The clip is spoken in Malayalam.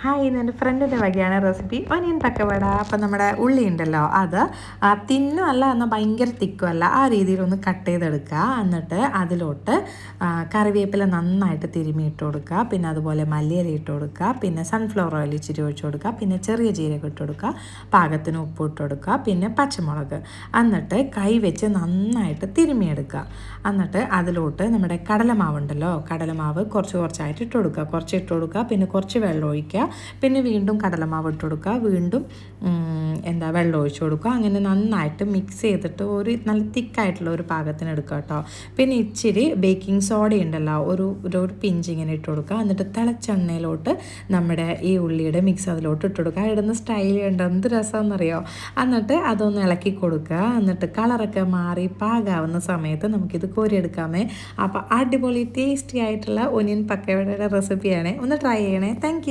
ഹായ്, ഇതെൻ്റെ ഫ്രണ്ടിൻ്റെ വകയാണ് റെസിപ്പി ഒനിയൻ പക്കവട. അപ്പം നമ്മുടെ ഉള്ളി ഉണ്ടല്ലോ, അത് തിന്നും അല്ല എന്നാൽ ഭയങ്കര തിക്കും അല്ല, ആ രീതിയിലൊന്ന് കട്ട് ചെയ്തെടുക്കുക. എന്നിട്ട് അതിലോട്ട് കറിവേപ്പില നന്നായിട്ട് തിരുമ്മി ഇട്ട് കൊടുക്കുക. പിന്നെ അതുപോലെ മല്ലിയില ഇട്ട് കൊടുക്കുക. പിന്നെ സൺഫ്ലവർ ഓയിൽ ഇച്ചിരി ഒഴിച്ച് കൊടുക്കുക. പിന്നെ ചെറിയ ജീരകം ഇട്ട് കൊടുക്കുക. പാകത്തിന് ഉപ്പ് ഇട്ട് കൊടുക്കുക. പിന്നെ പച്ചമുളക്. എന്നിട്ട് കൈ വെച്ച് നന്നായിട്ട് തിരുമ്മിയെടുക്കുക. എന്നിട്ട് അതിലോട്ട് നമ്മുടെ കടലമാവുണ്ടല്ലോ, കടലമാവ് കുറച്ച് കുറച്ചായിട്ട് ഇട്ട് കൊടുക്കുക. കുറച്ച് ഇട്ട് കൊടുക്കുക. പിന്നെ കുറച്ച് വെള്ളം ഒഴിക്കുക. പിന്നെ വീണ്ടും കടലമാവ് ഇട്ട് കൊടുക്കുക. വീണ്ടും വെള്ളം ഒഴിച്ച് കൊടുക്കുക. അങ്ങനെ നന്നായിട്ട് മിക്സ് ചെയ്തിട്ട് ഒരു നല്ല തിക്കായിട്ടുള്ള ഒരു പാകത്തിന് എടുക്കുക കേട്ടോ. പിന്നെ ഇച്ചിരി ബേക്കിംഗ് സോഡ ഉണ്ടല്ലോ, ഒരു പിഞ്ച് ഇങ്ങനെ ഇട്ട് കൊടുക്കുക. എന്നിട്ട് തിളച്ചെണ്ണയിലോട്ട് നമ്മുടെ ഈ ഉള്ളിയുടെ മിക്സ് അതിലോട്ട് ഇട്ട് കൊടുക്കുക. ഇടുന്ന സ്റ്റൈൽ ഉണ്ട്, എന്ത് രസമെന്നറിയോ. എന്നിട്ട് അതൊന്ന് ഇളക്കി കൊടുക്കുക. എന്നിട്ട് കളറൊക്കെ മാറി പാകാവുന്ന സമയത്ത് നമുക്കിത് കോരിയെടുക്കാമേ. അപ്പോൾ അടിപൊളി ടേസ്റ്റി ആയിട്ടുള്ള ഒനിയൻ പക്കവടയുടെ റെസിപ്പിയാണ്. ഒന്ന് ട്രൈ ചെയ്യണേ. താങ്ക്